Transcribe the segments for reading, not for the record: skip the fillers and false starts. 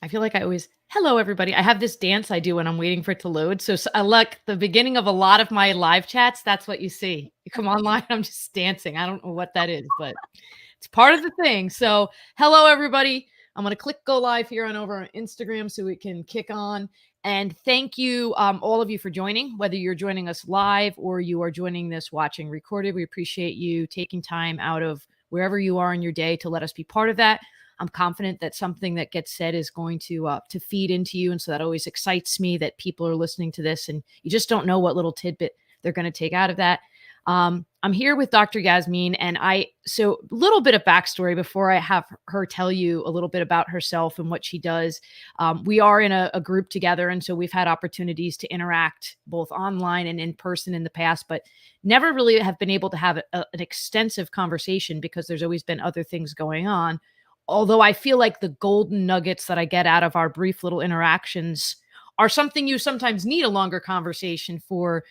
I feel like I always, hello, everybody. I have this dance I do when I'm waiting for it to load. So I look, the beginning of a lot of my live chats, that's what you see. You come online, I'm just dancing. I don't know what that is, but it's part of the thing. So hello, everybody. I'm going to click go live here on over on Instagram so we can kick on. And thank you, all of you, for joining, whether you're joining us live or you are joining this watching recorded. We appreciate you taking time out of wherever you are in your day to let us be part of that. I'm confident that something that gets said is going to feed into you. And so that always excites me that people are listening to this and you just don't know what little tidbit they're going to take out of that. I'm here with Dr. Yasmine, and so a little bit of backstory before I have her tell you a little bit about herself and what she does. We are in a group together, and so we've had opportunities to interact both online and in person in the past, but never really have been able to have an extensive conversation because there's always been other things going on. Although I feel like the golden nuggets that I get out of our brief little interactions are something you sometimes need a longer conversation for.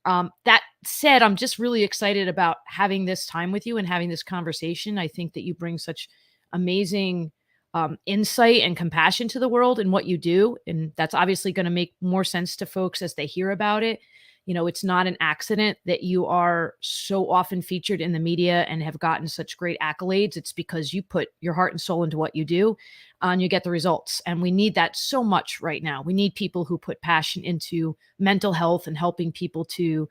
That said, I'm just really excited about having this time with you and having this conversation. I think that you bring such amazing insight and compassion to the world in what you do. And that's obviously going to make more sense to folks as they hear about it. You know, it's not an accident that you are so often featured in the media and have gotten such great accolades. It's because you put your heart and soul into what you do and you get the results. And we need that so much right now. We need people who put passion into mental health and helping people to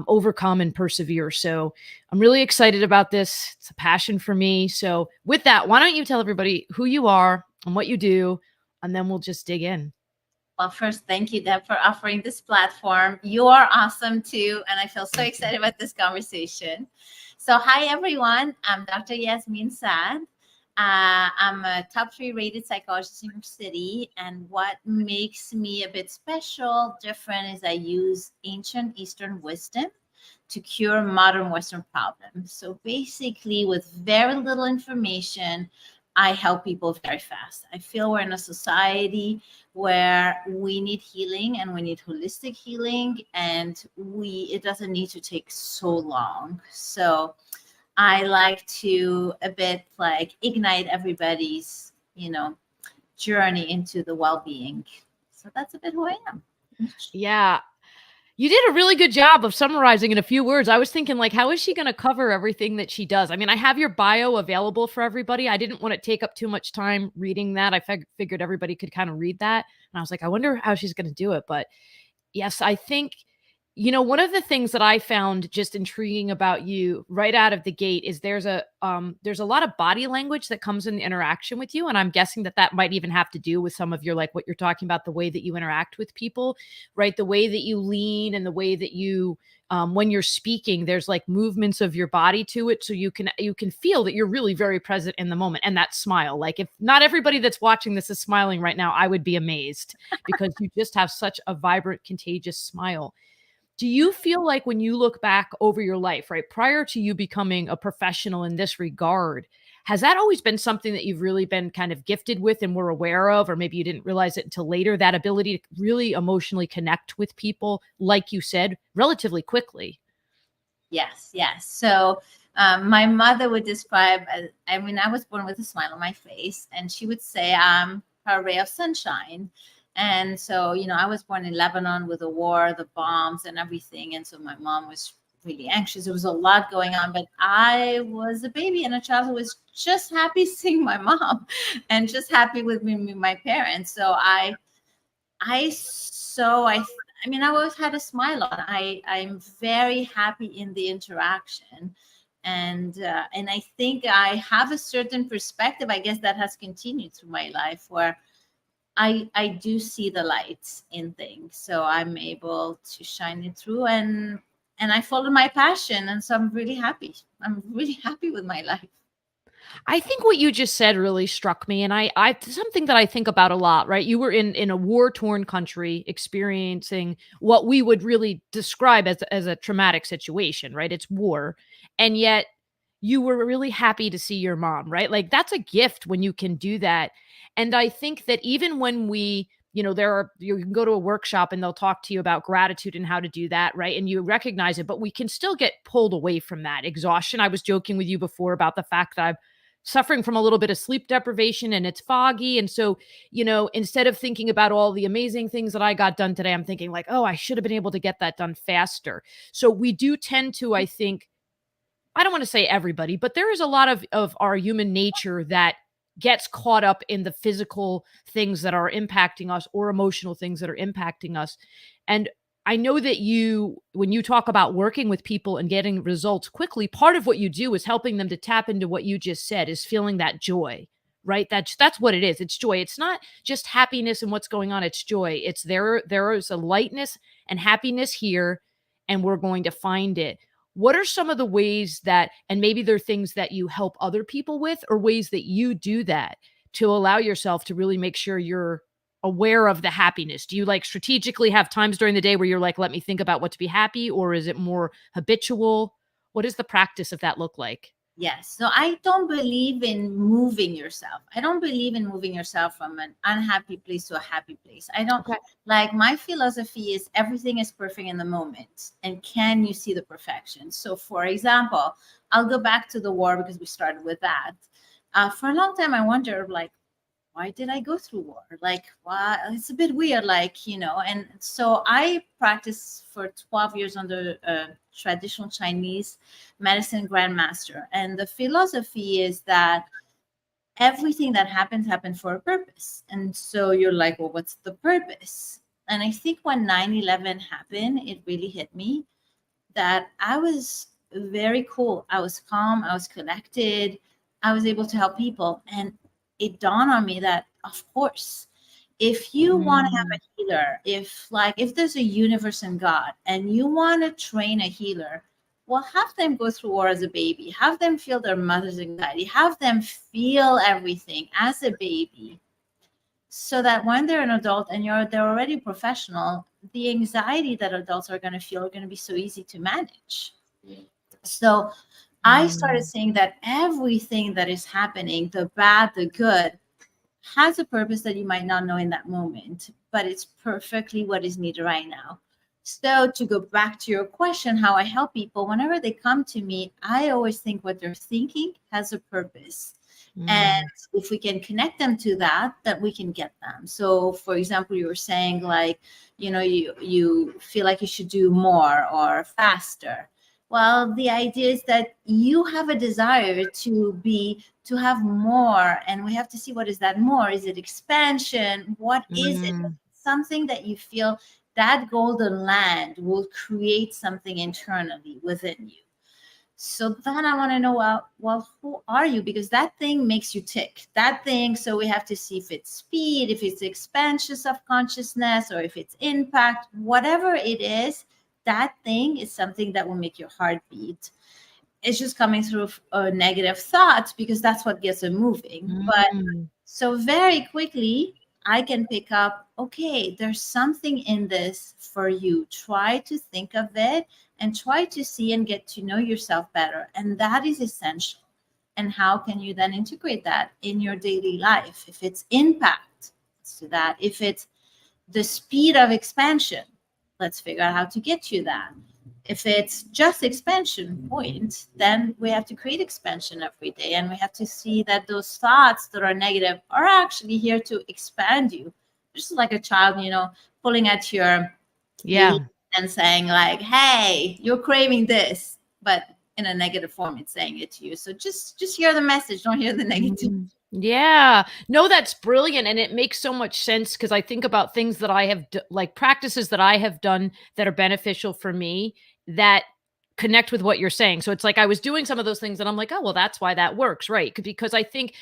overcome and persevere. So I'm really excited about this. It's a passion for me. So with that, why don't you tell everybody who you are and what you do, and then we'll just dig in. Well, first, thank you, Deb, for offering this platform. You are awesome, too, and I feel so excited about this conversation. So hi, everyone. I'm Dr. Yasmine Saad. I'm a top 3 rated psychologist in New York City, and what makes me a bit special, different, is I use ancient Eastern wisdom to cure modern Western problems. So basically, with very little information, I help people very fast. I feel we're in a society where we need healing and we need holistic healing, and it doesn't need to take so long. So I like to a bit like ignite everybody's, journey into the well-being. So that's a bit who I am. Yeah. You did a really good job of summarizing in a few words. I was thinking, like, how is she going to cover everything that she does? I mean, I have your bio available for everybody. I didn't want to take up too much time reading that. I figured everybody could kind of read that. And I was like, I wonder how she's going to do it. But yes, I think, one of the things that I found just intriguing about you right out of the gate is there's a lot of body language that comes in the interaction with you. And I'm guessing that might even have to do with some of your, like what you're talking about, the way that you interact with people, right? The way that you lean and the way that you, when you're speaking, there's like movements of your body to it. So you can feel that you're really very present in the moment. And that smile, like if not everybody that's watching this is smiling right now, I would be amazed because you just have such a vibrant, contagious smile. Do you feel like when you look back over your life, right, prior to you becoming a professional in this regard, has that always been something that you've really been kind of gifted with and were aware of, or maybe you didn't realize it until later, that ability to really emotionally connect with people, like you said, relatively quickly? Yes. So my mother would describe, I was born with a smile on my face, and she would say I'm a ray of sunshine. And so, I was born in Lebanon with the war, the bombs and everything. And so my mom was really anxious. There was a lot going on, but I was a baby and a child who was just happy seeing my mom and just happy with me, my parents. So I always had a smile on. I'm very happy in the interaction. And I think I have a certain perspective, I guess, that has continued through my life, where I do see the lights in things, so I'm able to shine it through, and I follow my passion, and so I'm really happy. I'm really happy with my life. I think what you just said really struck me, and I something that I think about a lot, right? You were in a war-torn country experiencing what we would really describe as a traumatic situation, right? It's war. And yet you were really happy to see your mom, right? Like that's a gift when you can do that. And I think that even when we, you can go to a workshop and they'll talk to you about gratitude and how to do that, right? And you recognize it, but we can still get pulled away from that exhaustion. I was joking with you before about the fact that I've suffering from a little bit of sleep deprivation and it's foggy. And so, instead of thinking about all the amazing things that I got done today, I'm thinking like, oh, I should have been able to get that done faster. So we do tend to, I think, I don't want to say everybody, but there is a lot of our human nature that gets caught up in the physical things that are impacting us or emotional things that are impacting us. And I know that when you talk about working with people and getting results quickly, part of what you do is helping them to tap into what you just said, is feeling that joy, right? That's what it is. It's joy. It's not just happiness and what's going on. It's joy. It's there is a lightness and happiness here, and we're going to find it. What are some of the ways that, and maybe there are things that you help other people with, or ways that you do that to allow yourself to really make sure you're aware of the happiness? Do you like strategically have times during the day where you're like, let me think about what to be happy? Or is it more habitual? What does the practice of that look like? Yes. So I don't believe in moving yourself. I don't believe in moving yourself from an unhappy place to a happy place. I don't like, my philosophy is everything is perfect in the moment. And can you see the perfection? So for example, I'll go back to the war because we started with that. For a long time, I wondered, like, why did I go through war? Like, why? It's a bit weird, like, and so I practiced for 12 years under traditional Chinese medicine grandmaster. And the philosophy is that everything that happened for a purpose. And so you're like, well, what's the purpose? And I think when 9/11 happened, it really hit me that I was very cool. I was calm. I was collected. I was able to help people. And it dawned on me that, of course, if you want to have a healer, if there's a universe and God and you want to train a healer, well, have them go through war as a baby, have them feel their mother's anxiety, have them feel everything as a baby, so that when they're an adult and they're already professional, the anxiety that adults are going to feel are going to be so easy to manage. So I started saying that everything that is happening, the bad, the good, has a purpose that you might not know in that moment, but it's perfectly what is needed right now. So to go back to your question, how I help people, whenever they come to me, I always think what they're thinking has a purpose. And if we can connect them to that we can get them. So for example, you were saying like, you feel like you should do more or faster. Well, the idea is that you have a desire to have more, and we have to see, what is that more? Is it expansion? What is it? Something that you feel that golden land will create something internally within you. So then I want to know, well, who are you? Because that thing makes you tick. That thing, so we have to see if it's speed, if it's expansion of consciousness, or if it's impact, whatever it is. That thing is something that will make your heart beat. It's just coming through negative thoughts because that's what gets it moving. But so very quickly, I can pick up, okay, there's something in this for you. Try to think of it and try to see and get to know yourself better. And that is essential. And how can you then integrate that in your daily life? If it's impact, let's do that. If it's the speed of expansion, let's figure out how to get to that. If it's just expansion point, then we have to create expansion every day. And we have to see that those thoughts that are negative are actually here to expand you. Just like a child, pulling at your and saying like, hey, you're craving this, but in a negative form, it's saying it to you. So just hear the message, don't hear the negative. Yeah, no, that's brilliant. And it makes so much sense because I think about things that I have, like practices that I have done that are beneficial for me that connect with what you're saying. So it's like I was doing some of those things and I'm like, oh, well, that's why that works. Right. Because I think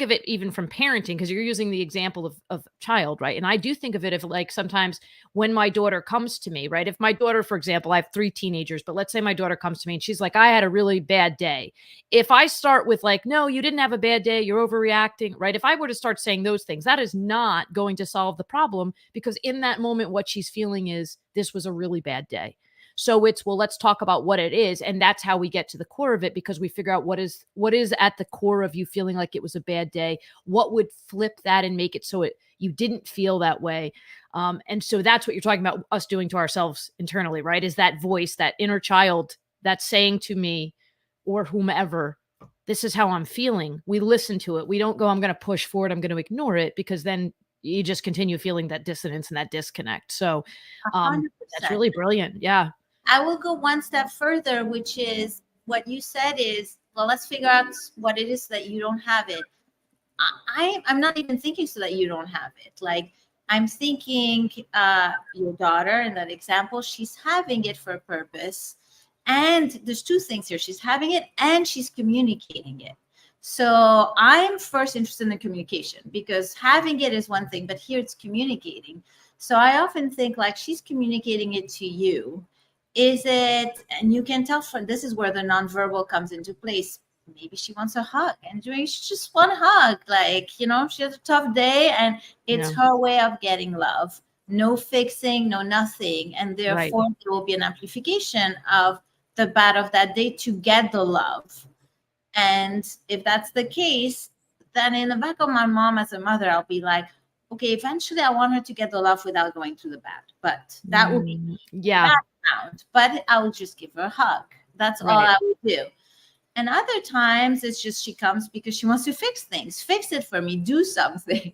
of it even from parenting, because you're using the example of child, right? And I do think of it of like sometimes when my daughter comes to me, right? If my daughter, for example, I have 3 teenagers, but let's say my daughter comes to me and she's like, I had a really bad day. If I start with like, no, you didn't have a bad day, you're overreacting, right? If I were to start saying those things, that is not going to solve the problem, because in that moment, what she's feeling is this was a really bad day. So it's, well, let's talk about what it is. And that's how we get to the core of it, because we figure out what is at the core of you feeling like it was a bad day. What would flip that and make it so you didn't feel that way. And so that's what you're talking about us doing to ourselves internally, right? Is that voice, that inner child that's saying to me or whomever, this is how I'm feeling. We listen to it. We don't go, I'm going to push forward, I'm going to ignore it, because then you just continue feeling that dissonance and that disconnect. So that's 100%. really brilliant. Yeah. I will go one step further, which is what you said is, well, let's figure out what it is that you don't have it. I'm not even thinking so that you don't have it. Like, I'm thinking your daughter in that example, she's having it for a purpose. And there's two things here. She's having it and she's communicating it. So I'm first interested in the communication, because having it is one thing, but here it's communicating. So I often think, like, she's communicating it to you. Is it, and you can tell from this is where the nonverbal comes into place. Maybe she wants a hug, and doing just one hug, like, you know, she has a tough day and it's her way of getting love. No fixing, no nothing. And therefore there will be an amplification of the bad of that day to get the love. And if that's the case, then in the back of my mom as a mother, I'll be like, okay, eventually I want her to get the love without going through the bad. But that will be background. But I will just give her a hug. That's all I will do. And other times it's just she comes because she wants to fix things. Fix it for me. Do something.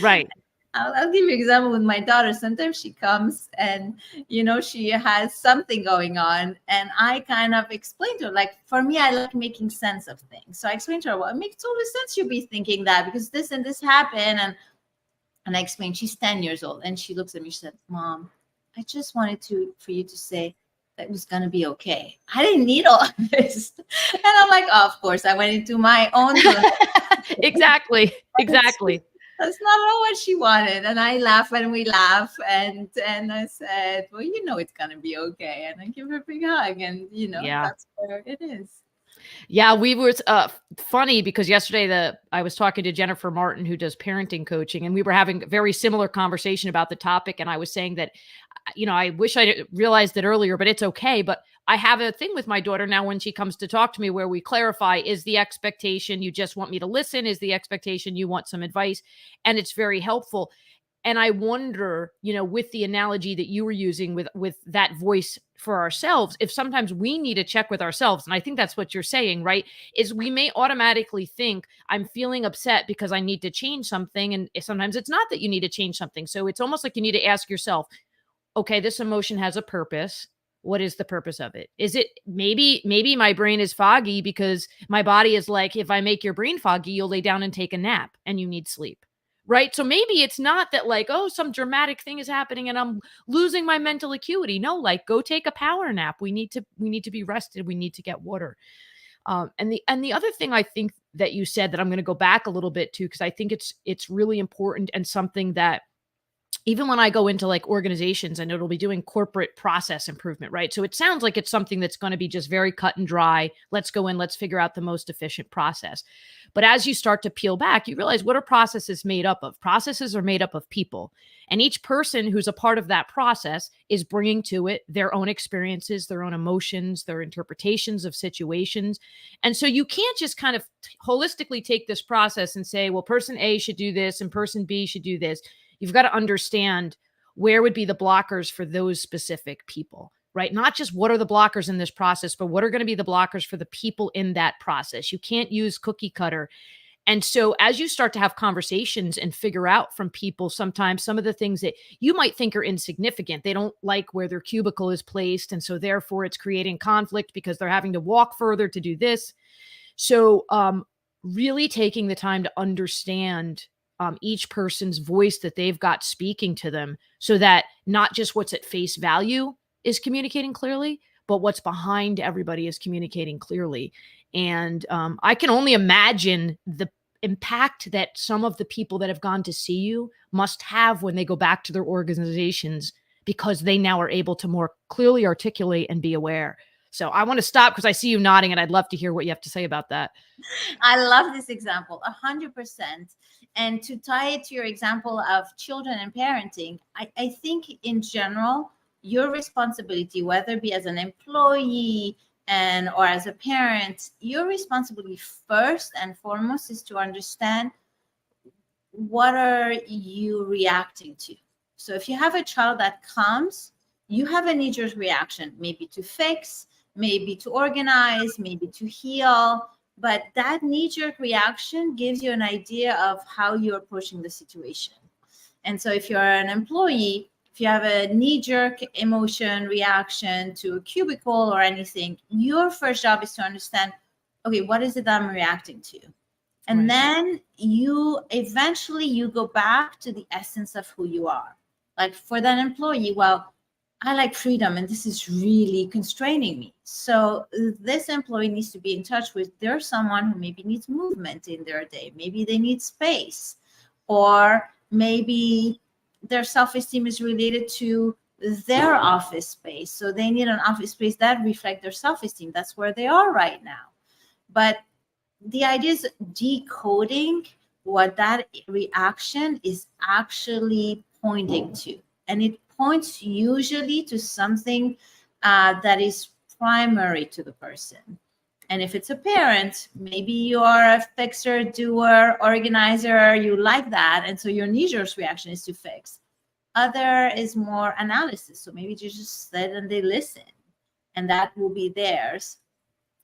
Right. I'll give you an example with my daughter. Sometimes she comes and, you know, she has something going on. And I kind of explain to her, like, for me, I like making sense of things. So I explained to her, well, it makes total sense you be thinking that because this and this happened. And I explained, she's 10 years old. And she looks at me, she said, Mom, I just wanted for you to say that it was going to be okay. I didn't need all of this. And I'm like, oh, of course, I went into my own. Exactly. That's not at all what she wanted. And I laugh and we laugh. And I said, well, you know, it's going to be okay. And I give her a big hug. And, you know, that's where it is. Yeah, we were funny because yesterday I was talking to Jennifer Martin, who does parenting coaching, and we were having a very similar conversation about the topic. And I was saying that, you know, I wish I realized it earlier, but it's okay. But I have a thing with my daughter now when she comes to talk to me where we clarify, is the expectation you just want me to listen? Is the expectation you want some advice? And it's very helpful. And I wonder, you know, with the analogy that you were using with that voice for ourselves, if sometimes we need to check with ourselves. And I think that's what you're saying, right? Is we may automatically think I'm feeling upset because I need to change something. And sometimes it's not that you need to change something. So it's almost like you need to ask yourself, okay, this emotion has a purpose. What is the purpose of it? Is it maybe my brain is foggy because my body is like, if I make your brain foggy, you'll lay down and take a nap and you need sleep. Right. So maybe it's not that like, oh, some dramatic thing is happening and I'm losing my mental acuity. No, like go take a power nap. We need to be rested. We need to get water. And the other thing I think that you said that I'm going to go back a little bit to, because I think it's really important and something that even when I go into like organizations, and it'll be doing corporate process improvement, right? So it sounds like it's something that's going to be just very cut and dry. Let's go in, let's figure out the most efficient process. But as you start to peel back, you realize what are processes made up of? Processes are made up of people. And each person who's a part of that process is bringing to it their own experiences, their own emotions, their interpretations of situations. And so you can't just kind of holistically take this process and say, well, person A should do this and person B should do this. You've got to understand where would be the blockers for those specific people, right? Not just what are the blockers in this process, but what are going to be the blockers for the people in that process. You can't use cookie cutter. And so as you start to have conversations and figure out from people sometimes some of the things that you might think are insignificant, they don't like where their cubicle is placed. And so therefore it's creating conflict because they're having to walk further to do this. So really taking the time to understand each person's voice that they've got speaking to them, so that not just what's at face value is communicating clearly, but what's behind everybody is communicating clearly. And I can only imagine the impact that some of the people that have gone to see you must have when they go back to their organizations, because they now are able to more clearly articulate and be aware. So I want to stop because I see you nodding and I'd love to hear what you have to say about that. I love this example, 100%. And to tie it to your example of children and parenting, I think in general, your responsibility, whether it be as an employee or as a parent, your responsibility first and foremost is to understand what are you reacting to. So if you have a child that comes, you have a knee-jerk reaction, maybe to fix, maybe to organize, maybe to heal, But that knee-jerk reaction gives you an idea of how you're approaching the situation. And so if you're an employee, if you have a knee-jerk emotion reaction to a cubicle or anything, your first job is to understand, okay, what is it that I'm reacting to? And then you eventually go back to the essence of who you are. Like for that employee, well, I like freedom and this is really constraining me. So this employee needs to be in touch with, there's someone who maybe needs movement in their day. Maybe they need space, or maybe their self-esteem is related to their office space. So they need an office space that reflects their self-esteem. That's where they are right now. But the idea is decoding what that reaction is actually pointing to. And it points usually to something that is primary to the person. And if it's a parent, maybe you are a fixer, doer, organizer, you like that. And so your knee-jerk reaction is to fix. Other is more analysis. So maybe you just sit and they listen, and that will be theirs.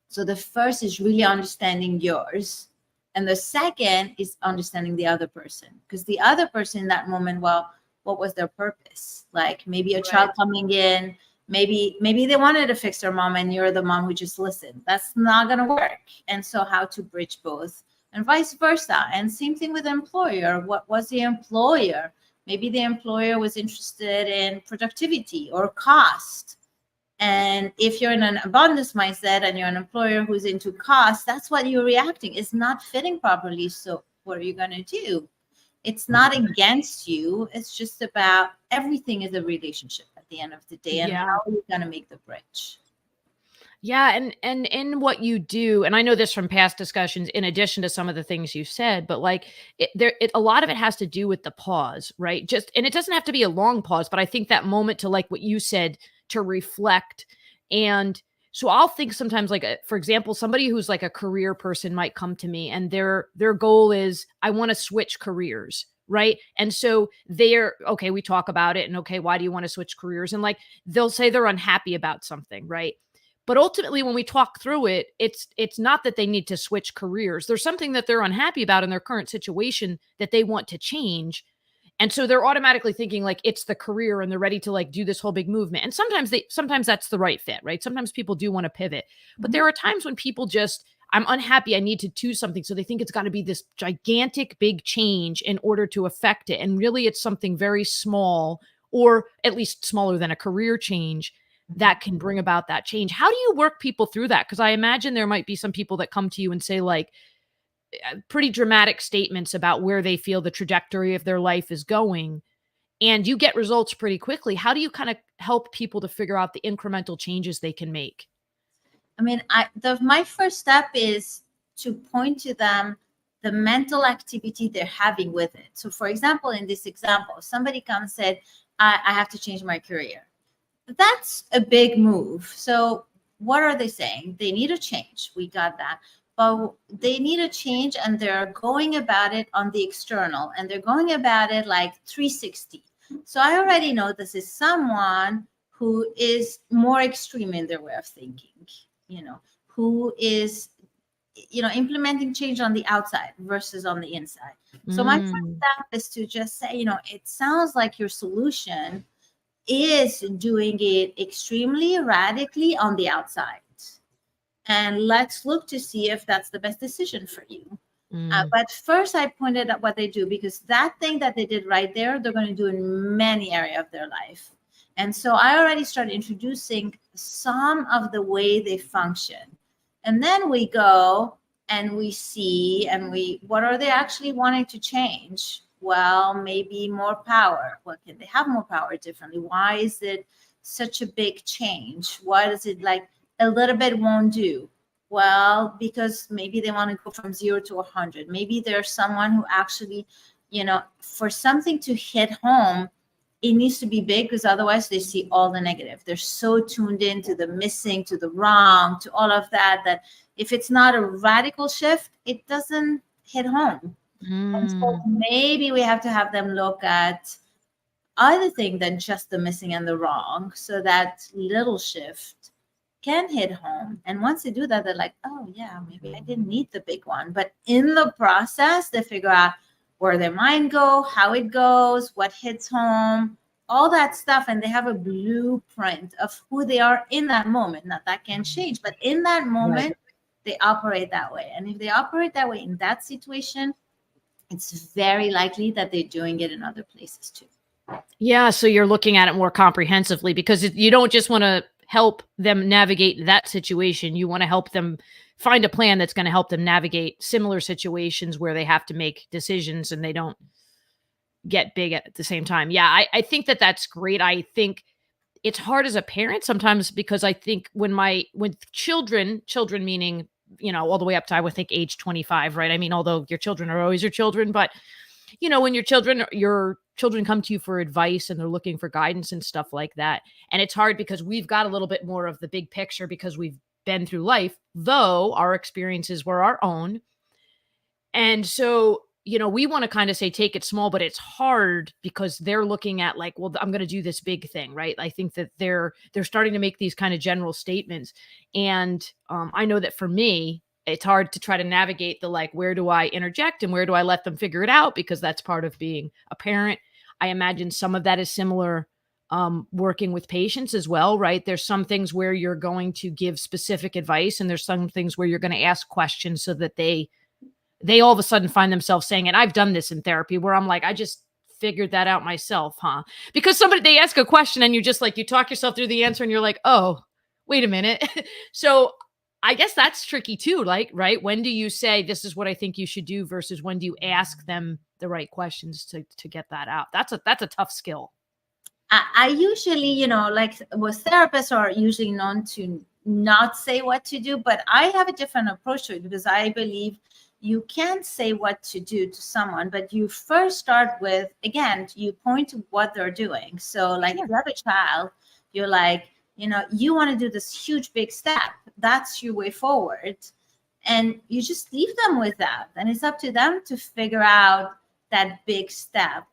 So the first is really understanding yours. And the second is understanding the other person. Because the other person in that moment, well, what was their purpose? Like maybe a child coming in, maybe they wanted to fix their mom and you're the mom who just listened. That's not going to work. And so how to bridge both, and vice versa. And same thing with the employer. What was the employer? Maybe the employer was interested in productivity or cost. And if you're in an abundance mindset and you're an employer who's into cost, that's what you're reacting. It's not fitting properly. So what are you going to do? It's not against you. It's just about everything is a relationship at the end of the day. And how are you going to make the bridge? Yeah. And in what you do, and I know this from past discussions, in addition to some of the things you said, but like a lot of it has to do with the pause, right? And it doesn't have to be a long pause, but I think that moment to, like what you said, to reflect. And so I'll think sometimes, like, for example, somebody who's like a career person might come to me and their goal is, I want to switch careers. Right. And so okay, we talk about it, and okay, why do you want to switch careers? And like, they'll say they're unhappy about something. Right. But ultimately, when we talk through it, it's not that they need to switch careers. There's something that they're unhappy about in their current situation that they want to change. And so they're automatically thinking like it's the career, and they're ready to like do this whole big movement. And sometimes that's the right fit, right? Sometimes people do want to pivot, but there are times when people just, I'm unhappy, I need to do something. So they think it's got to be this gigantic big change in order to affect it. And really it's something very small, or at least smaller than a career change, that can bring about that change. How do you work people through that? Because I imagine there might be some people that come to you and say like pretty dramatic statements about where they feel the trajectory of their life is going, and you get results pretty quickly. How do you kind of help people to figure out the incremental changes they can make? I mean, my first step is to point to them the mental activity they're having with it. So for example, in this example, somebody comes and said, I have to change my career. That's a big move. So what are they saying? They need a change. We got that. But they need a change, and they're going about it on the external, and they're going about it like 360. So I already know this is someone who is more extreme in their way of thinking, who is, implementing change on the outside versus on the inside. So my first step is to just say, it sounds like your solution is doing it extremely radically on the outside. And let's look to see if that's the best decision for you. But first I pointed out what they do, because that thing that they did right there, they're going to do in many areas of their life. And so I already started introducing some of the way they function. And then we go and we see, what are they actually wanting to change? Well, maybe more power. Well, can they have more power differently? Why is it such a big change? Why does it like a little bit won't do? Well, because maybe they want to go from 0 to 100. Maybe there's someone who actually, for something to hit home, it needs to be big, because otherwise they see all the negative. They're so tuned into the missing, to the wrong, to all of that, that if it's not a radical shift, it doesn't hit home. And so maybe we have to have them look at other things than just the missing and the wrong, so that little shift can hit home. And once they do that, they're like, oh yeah, maybe I didn't need the big one. But in the process, they figure out where their mind go, how it goes, what hits home, all that stuff. And they have a blueprint of who they are in that moment. Now that can change, but in that moment, they operate that way. And if they operate that way in that situation, it's very likely that they're doing it in other places too. Yeah. So you're looking at it more comprehensively, because you don't just want to help them navigate that situation. You want to help them find a plan that's going to help them navigate similar situations where they have to make decisions and they don't get big at the same time. Yeah. I think that that's great. I think it's hard as a parent sometimes, because I think when children meaning, all the way up to, I would think, age 25, right? I mean, although your children are always your children, but when your children come to you for advice and they're looking for guidance and stuff like that. And it's hard because we've got a little bit more of the big picture because we've been through life, though our experiences were our own. And so, we want to kind of say, take it small, but it's hard because they're looking at like, well, I'm going to do this big thing, right? I think that they're starting to make these kind of general statements. And I know that for me, it's hard to try to navigate the, like, where do I interject and where do I let them figure it out? Because that's part of being a parent. I imagine some of that is similar working with patients as well, right? There's some things where you're going to give specific advice, and there's some things where you're going to ask questions so that they all of a sudden find themselves saying, and I've done this in therapy where I'm like, I just figured that out myself, huh? Because they ask a question and you just like, you talk yourself through the answer and you're like, oh, wait a minute. So I guess that's tricky too. Like, right. When do you say, this is what I think you should do, versus when do you ask them the right questions to get that out? That's a tough skill. I usually, like, with therapists are usually known to not say what to do, but I have a different approach to it because I believe you can't say what to do to someone, but you first start with, again, you point to what they're doing. So like, if you have a child, you're like, you want to do this huge, big step. That's your way forward. And you just leave them with that. And it's up to them to figure out that big step.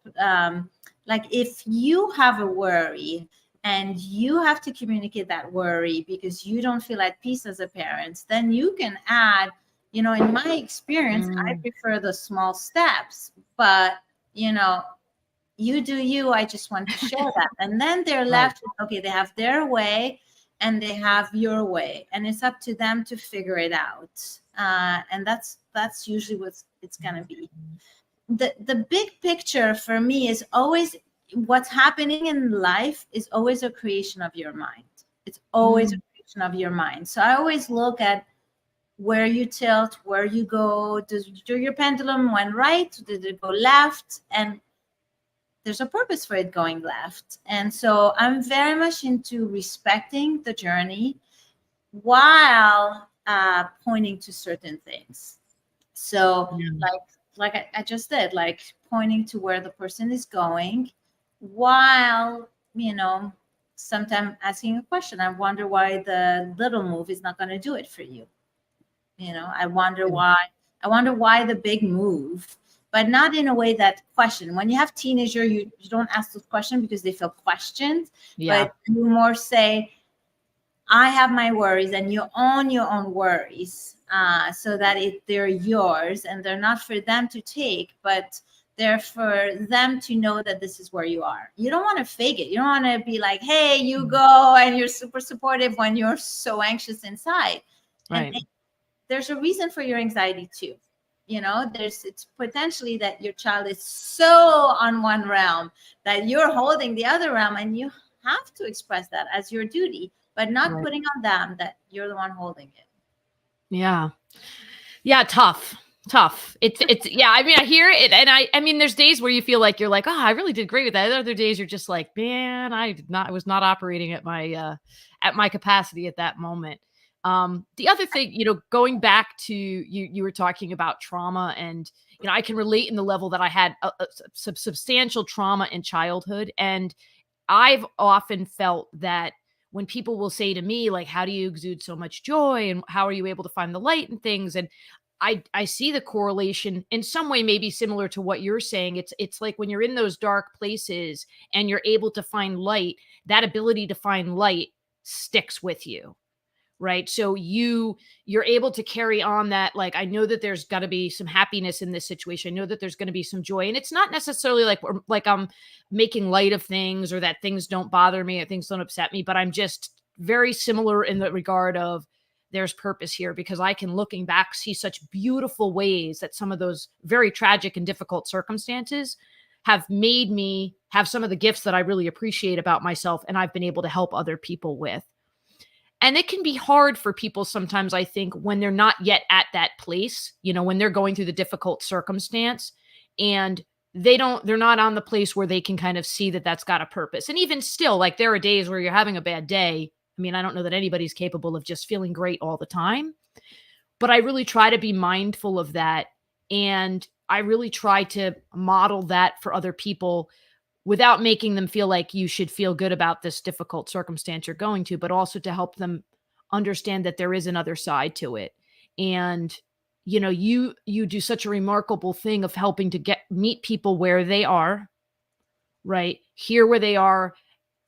Like if you have a worry and you have to communicate that worry because you don't feel at peace as a parent, then you can add, in my experience, I prefer the small steps, but, you do you. I just want to share that. And then they're left with, okay, they have their way and they have your way. And it's up to them to figure it out. And that's usually what it's going to be. The big picture for me is always what's happening in life is always a creation of your mind. It's always a creation of your mind. So I always look at where you tilt, where you go. Do your pendulum went right? Did it go left? And there's a purpose for it going left. And so I'm very much into respecting the journey while pointing to certain things. So like I just did, like pointing to where the person is going while, sometimes asking a question. I wonder why the little move is not going to do it for you. I wonder why the big move, but not in a way that question. When you have teenager, you don't ask those questions because they feel questioned, but you more say, I have my worries, and you own your own worries so that they're yours and they're not for them to take, but they're for them to know that this is where you are. You don't want to fake it. You don't want to be like, hey, you go, and you're super supportive when you're so anxious inside. Right. And there's a reason for your anxiety too. It's potentially that your child is so on one realm that you're holding the other realm, and you have to express that as your duty, but not putting on them that you're the one holding it. Yeah. Yeah. Tough. It's yeah. I mean, I hear it. And I mean, there's days where you feel like you're like, oh, I really did great with that. Other days you're just like, man, I was not operating at my capacity at that moment. The other thing, going back to you were talking about trauma, and, I can relate in the level that I had a substantial trauma in childhood. And I've often felt that when people will say to me, like, how do you exude so much joy? And how are you able to find the light in things? And I see the correlation in some way, maybe similar to what you're saying. It's like when you're in those dark places and you're able to find light, that ability to find light sticks with you. right? So you're able to carry on that, like, I know that there's got to be some happiness in this situation. I know that there's going to be some joy. And it's not necessarily like I'm making light of things, or that things don't bother me or things don't upset me, but I'm just very similar in the regard of there's purpose here, because I can, looking back, see such beautiful ways that some of those very tragic and difficult circumstances have made me have some of the gifts that I really appreciate about myself, and I've been able to help other people with. And it can be hard for people sometimes, I think, when they're not yet at that place, when they're going through the difficult circumstance, and they're not on the place where they can kind of see that that's got a purpose. And even still, like, there are days where you're having a bad day. I mean, I don't know that anybody's capable of just feeling great all the time, but I really try to be mindful of that. And I really try to model that for other people, without making them feel like you should feel good about this difficult circumstance you're going to, but also to help them understand that there is another side to it. And, you do such a remarkable thing of helping to meet people where they are, right? Here where they are,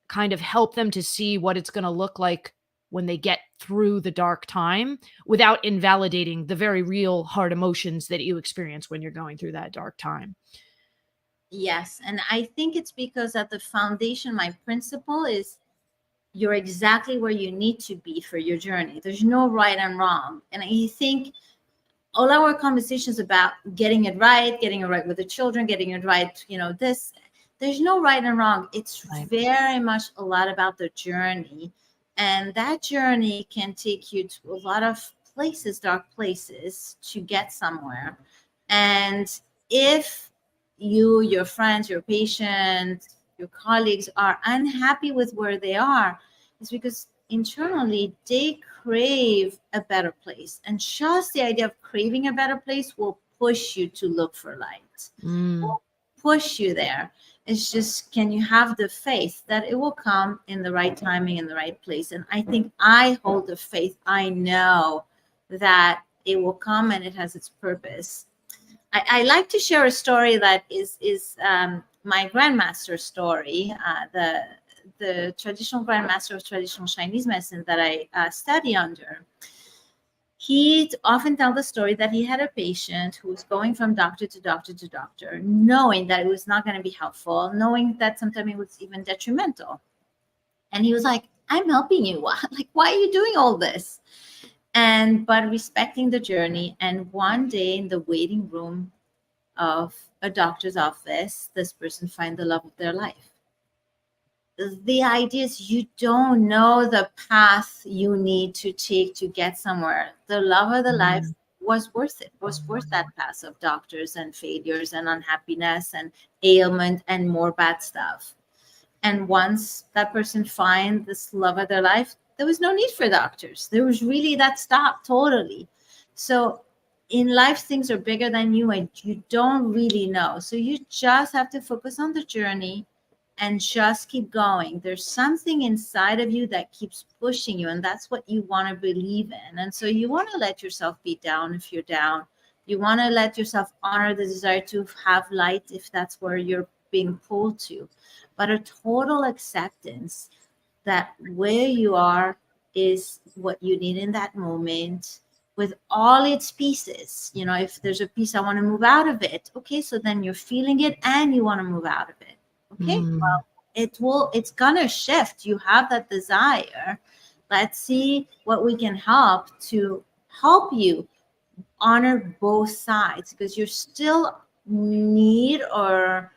kind of help them to see what it's going to look like when they get through the dark time, without invalidating the very real hard emotions that you experience when you're going through that dark time. Yes. And I think it's because at the foundation, my principle is you're exactly where you need to be for your journey. There's no right and wrong. And I think all our conversations about getting it right with the children, getting it right, there's no right and wrong. It's Right. very much a lot about the journey. And that journey can take you to a lot of places, dark places, to get somewhere. And if you, your friends, your patients, your colleagues are unhappy with where they are, it's because internally they crave a better place. And just the idea of craving a better place will push you to look for light, will push you there. It's just, can you have the faith that it will come in the right timing, in the right place? And I think I hold the faith. I know that it will come and it has its purpose. I like to share a story that is my grandmaster's story, the traditional grandmaster of traditional Chinese medicine that I study under. He'd often tell the story that he had a patient who was going from doctor to doctor to doctor, knowing that it was not going to be helpful, knowing that sometimes it was even detrimental. And he was like, I'm helping you. Like, why are you doing all this? But respecting the journey. And one day in the waiting room of a doctor's office, this person find the love of their life. The idea is you don't know the path you need to take to get somewhere. The love of the life was worth it, was worth that path of doctors and failures and unhappiness and ailment and more bad stuff. And once that person find this love of their life, there was no need for doctors. There was really, that stopped totally. So in life, things are bigger than you and you don't really know. So you just have to focus on the journey and just keep going. There's something inside of you that keeps pushing you, and that's what you want to believe in. And so you want to let yourself be down if you're down. You want to let yourself honor the desire to have light if that's where you're being pulled to. But a total acceptance that where you are is what you need in that moment, with all its pieces. If there's a piece, I want to move out of it. Okay, so then you're feeling it and you want to move out of it. Okay, well, it's gonna shift. You have that desire. Let's see what we can help to help you honor both sides, because you still need or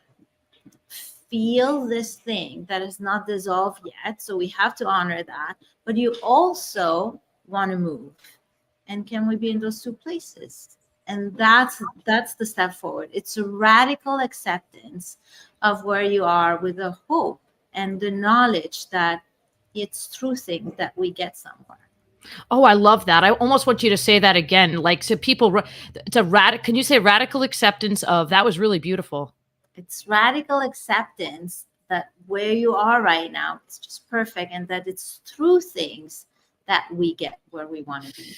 feel this thing that is not dissolved yet. So we have to honor that, but you also want to move. And can we be in those two places? And that's the step forward. It's a radical acceptance of where you are, with the hope and the knowledge that it's through things that we get somewhere. Oh, I love that. I almost want you to say that again. Like, so people, it's a radical, can you say radical acceptance of, that was really beautiful. It's radical acceptance that where you are right now, it's just perfect. And that it's through things that we get where we want to be.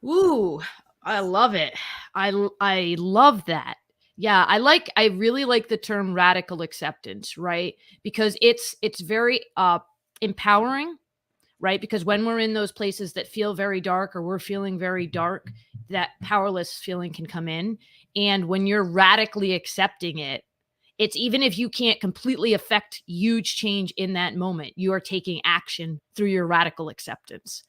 Ooh, I love it. I love that. Yeah, I really like the term radical acceptance, right? Because it's very empowering, right? Because when we're in those places that feel very dark or we're feeling very dark, that powerless feeling can come in. And when you're radically accepting it, it's even if you can't completely affect huge change in that moment, you are taking action through your radical acceptance.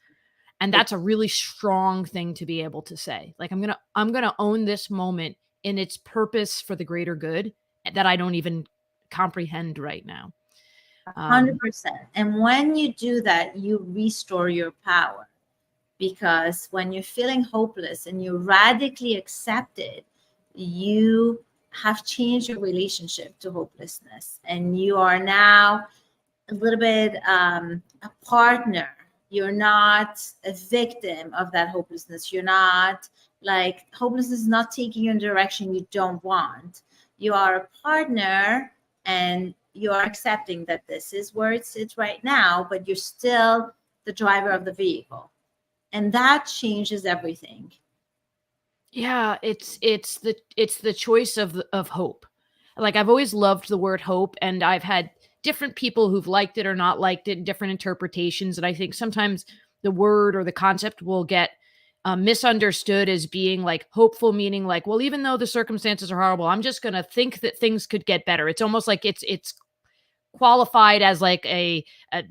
And that's a really strong thing to be able to say. Like, I'm going to own this moment in its purpose for the greater good that I don't even comprehend right now. 100%. And when you do that, you restore your power, because when you're feeling hopeless and you radically accept it, you have changed your relationship to hopelessness, and you are now a little bit a partner. You're not a victim of that hopelessness. You're not like, hopelessness is not taking you in a direction you don't want. You are a partner, and you are accepting that this is where it sits right now, but you're still the driver of the vehicle. And that changes everything. Yeah, it's the choice of hope. Like, I've always loved the word hope, and I've had different people who've liked it or not liked it, different interpretations. And I think sometimes the word or the concept will get misunderstood as being like hopeful, meaning like, well, even though the circumstances are horrible, I'm just going to think that things could get better. It's almost like it's qualified as like a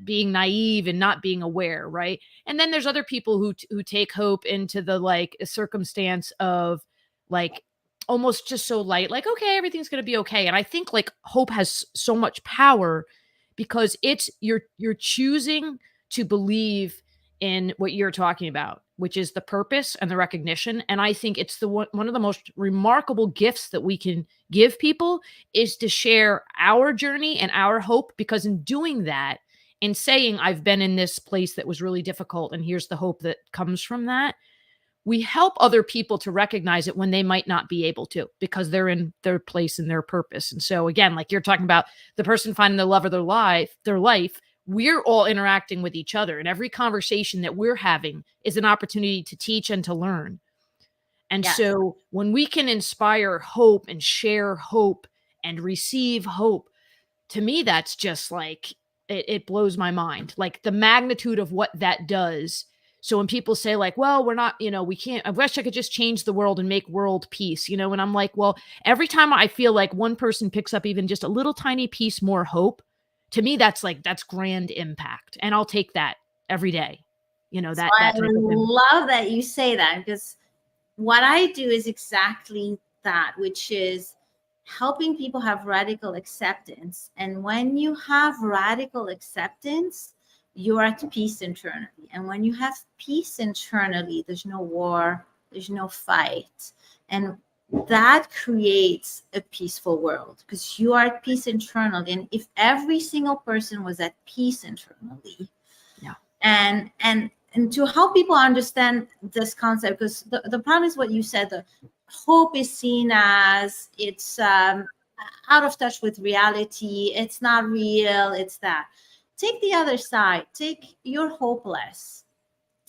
being naive and not being aware, right? And then there's other people who take hope into the like circumstance of like almost just so light, like, okay, everything's going to be okay. And I think like hope has so much power because it's you're choosing to believe in what you're talking about, which is the purpose and the recognition. And I think it's one of the most remarkable gifts that we can give people is to share our journey and our hope, because in doing that and saying, I've been in this place that was really difficult and here's the hope that comes from that, we help other people to recognize it when they might not be able to, because they're in their place and their purpose. And so again, like you're talking about the person finding the love of their life, we're all interacting with each other, and every conversation that we're having is an opportunity to teach and to learn. And Yes. so when we can inspire hope and share hope and receive hope, to me, that's just like, it blows my mind, like the magnitude of what that does. So when people say like, well, we're not, we can't, I wish I could just change the world and make world peace, and I'm like, well, every time I feel like one person picks up even just a little tiny piece more hope, to me, that's grand impact. And I'll take that every day. That I type of impact. love that you say that, because what I do is exactly that, which is helping people have radical acceptance. And when you have radical acceptance, you're at peace internally. And when you have peace internally, there's no war, there's no fight. And that creates a peaceful world, because you are at peace internally. And if every single person was at peace internally, yeah, and to help people understand this concept, because the problem is what you said, the hope is seen as it's out of touch with reality, it's not real, it's that. Take the other side, you're hopeless.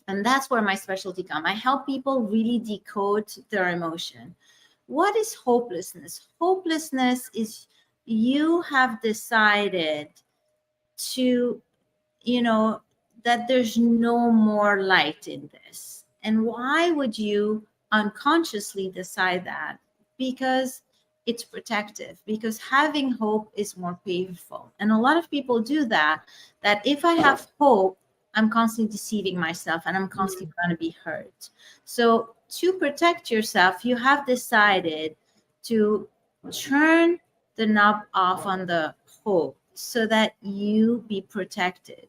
And that's where my specialty comes. I help people really decode their emotion. What is hopelessness? Hopelessness is you have decided to, that there's no more light in this. And why would you unconsciously decide that? Because it's protective, because having hope is more painful. And a lot of people do that if I have hope, I'm constantly deceiving myself and I'm constantly going to be hurt. So to protect yourself, you have decided to turn the knob off on the hope so that you be protected.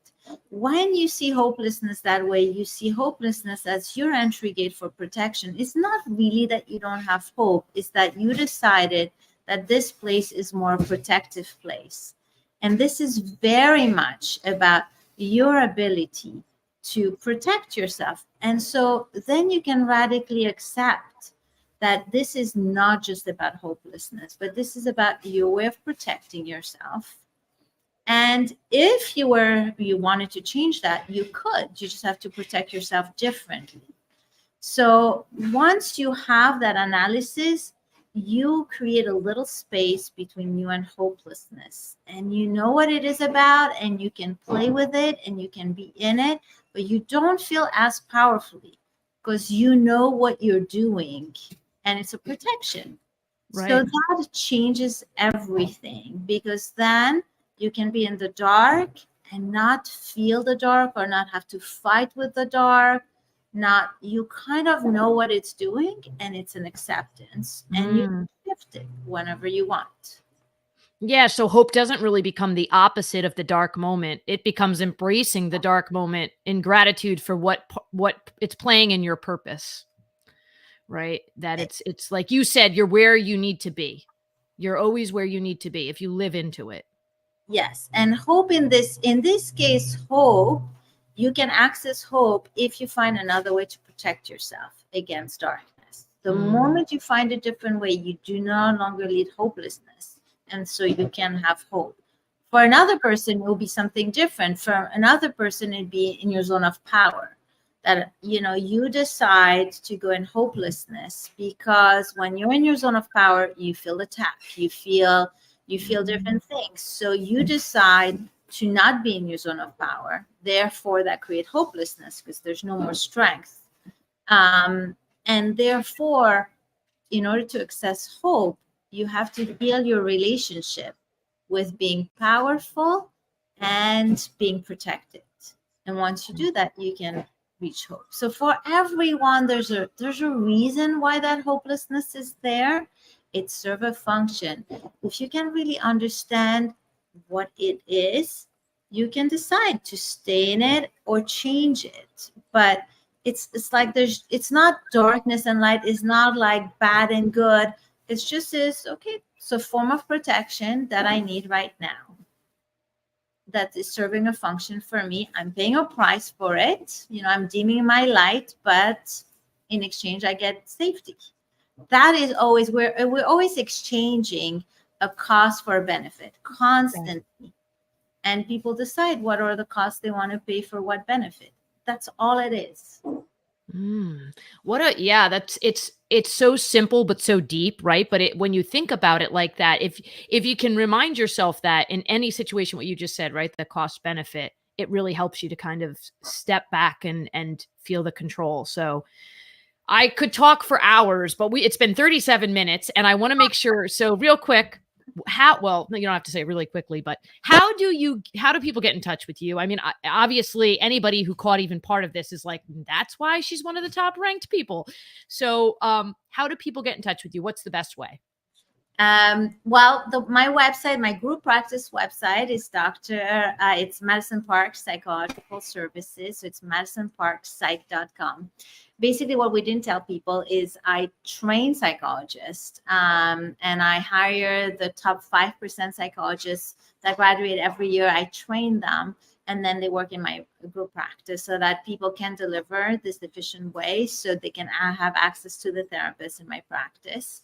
When you see hopelessness that way, you see hopelessness as your entry gate for protection. It's not really that you don't have hope. It's that you decided that this place is more a protective place. And this is very much about your ability to protect yourself. And so then you can radically accept that this is not just about hopelessness, but this is about your way of protecting yourself. And if you wanted to change that, you could. You just have to protect yourself differently. So once you have that analysis, you create a little space between you and hopelessness, and you know what it is about, and you can play with it and you can be in it, but you don't feel as powerfully because you know what you're doing, and it's a protection. Right. So that changes everything, because then you can be in the dark and not feel the dark or not have to fight with the dark. Not, you kind of know what it's doing, and it's an acceptance, and you shift it whenever you want. Yeah, so hope doesn't really become the opposite of the dark moment. It becomes embracing the dark moment in gratitude for what it's playing in your purpose. Right? That it's like you said, you're where you need to be. You're always where you need to be if you live into it. Yes, and hope in this case, hope, you can access hope if you find another way to protect yourself against darkness. The moment you find a different way, you do no longer lead hopelessness, and so you can have hope. For another person, it will be something different. For another person, it'd be in your zone of power, that you decide to go in hopelessness, because when you're in your zone of power, you feel attacked, you feel different things. So you decide to not be in your zone of power. Therefore, that creates hopelessness because there's no more strength. And therefore, in order to access hope, you have to heal your relationship with being powerful and being protected. And once you do that, you can reach hope. So for everyone, there's a reason why that hopelessness is there. It serves a function. If you can really understand what it is, you can decide to stay in it or change it. But it's like it's not darkness and light. It's not like bad and good. It's just okay, it's a form of protection that I need right now, that is serving a function for me. I'm paying a price for it. I'm dimming my light, but in exchange, I get safety. That is always where we're always exchanging a cost for a benefit constantly. Okay. And people decide what are the costs they want to pay for what benefit. That's all it is. It's so simple, but so deep, right? But when you think about it like that, if you can remind yourself that in any situation, what you just said, right? The cost benefit, it really helps you to kind of step back and feel the control. So I could talk for hours, but it's been 37 minutes and I want to make sure. So real quick, well, you don't have to say it really quickly, but how do people get in touch with you? I mean, obviously anybody who caught even part of this is like, that's why she's one of the top ranked people. So, how do people get in touch with you? What's the best way? Well, my website, my group practice website is it's Madison Park Psychological Services. So it's madisonparkpsych.com. Basically, what we didn't tell people is I train psychologists, and I hire the top 5% psychologists that graduate every year. I train them, and then they work in my group practice so that people can deliver this efficient way so they can have access to the therapist in my practice.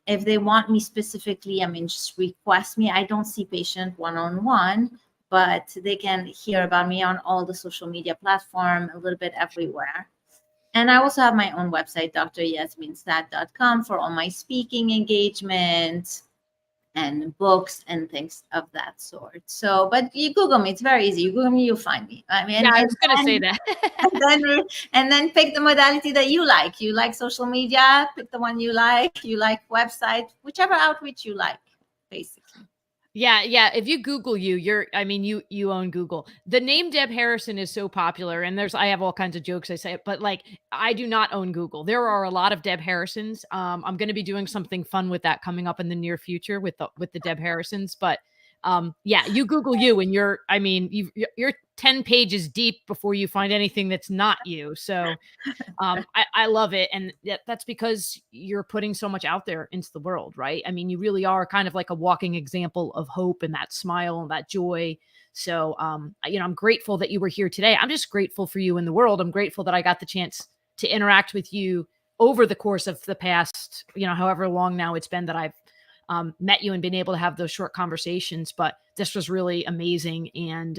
If they want me specifically, just request me. I don't see patient one-on-one, but they can hear about me on all the social media platform, a little bit everywhere. And I also have my own website, dryasminesaad.com, for all my speaking engagements and books and things of that sort. So, but you Google me, it's very easy. You Google me, you'll find me. I was going to say that. and then pick the modality that you like. You like social media, pick the one you like. You like website, whichever outreach you like, basically. Yeah. If you Google you own Google. The name Deb Harrison is so popular, and I have all kinds of jokes I say, but like I do not own Google. There are a lot of Deb Harrisons. I'm going to be doing something fun with that coming up in the near future with the Deb Harrisons, but you Google you and you're 10 pages deep before you find anything that's not you. So I love it. And that's because you're putting so much out there into the world, right? I mean, you really are kind of like a walking example of hope and that smile and that joy. So, I'm grateful that you were here today. I'm just grateful for you in the world. I'm grateful that I got the chance to interact with you over the course of the past, however long now it's been that I've met you and been able to have those short conversations. But this was really amazing. And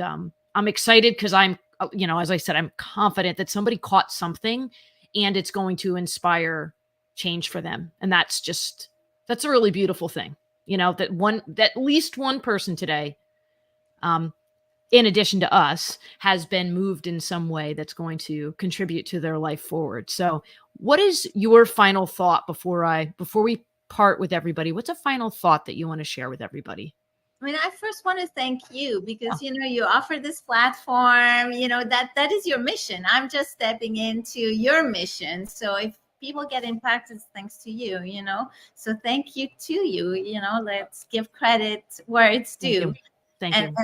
I'm excited because I'm, as I said, I'm confident that somebody caught something and it's going to inspire change for them. And that's just That's a really beautiful thing, that at least one person today, in addition to us, has been moved in some way that's going to contribute to their life forward. So what is your final thought before we part with everybody? What's a final thought that you want to share with everybody? I mean, I first want to thank you because, you offer this platform, that is your mission. I'm just stepping into your mission. So if people get impacted, thanks to you, so thank you to you, let's give credit where it's due. Thank you.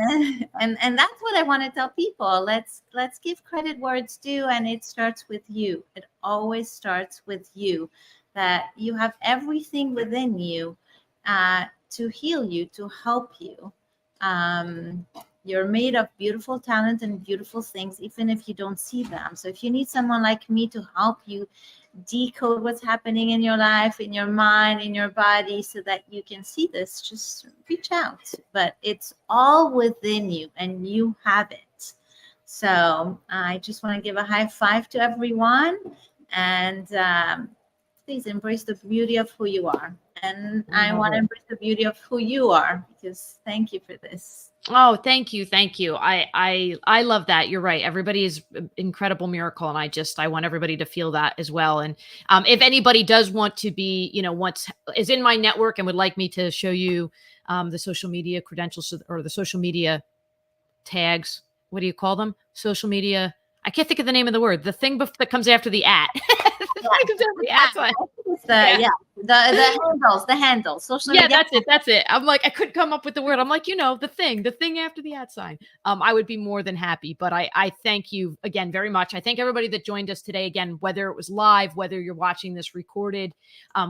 And that's what I want to tell people. Let's give credit where it's due. And it starts with you. It always starts with you, that you have everything within you, to heal you, to help you. You're made of beautiful talent and beautiful things, even if you don't see them. So if you need someone like me to help you decode what's happening in your life, in your mind, in your body, so that you can see this, just reach out. But it's all within you and you have it. So I just want to give a high five to everyone, and please embrace the beauty of who you are. And I want to embrace the beauty of who you are, because thank you for this. Oh, thank you. Thank you. I love that. You're right. Everybody is an incredible miracle. And I want everybody to feel that as well. And if anybody does want to be, is in my network and would like me to show you the social media credentials or the social media tags, what do you call them? Social media. I can't think of the name of the word. The thing that comes after the at. The handles, social media. That's it. I'm like, I couldn't come up with the word. I'm like, the thing after the at sign. I would be more than happy, but I thank you again very much. I thank everybody that joined us today. Again, whether it was live, whether you're watching this recorded,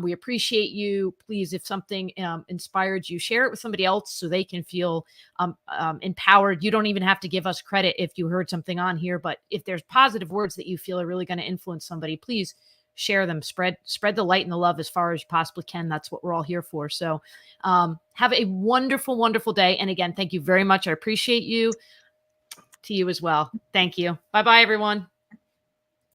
we appreciate you. Please, if something inspired you, share it with somebody else so they can feel empowered. You don't even have to give us credit if you heard something on here, but if there's positive words that you feel are really going to influence somebody, please share them, spread the light and the love as far as you possibly can. That's what we're all here for. So have a wonderful, wonderful day. And again, thank you very much. I appreciate you. To you as well. Thank you. Bye-bye, everyone.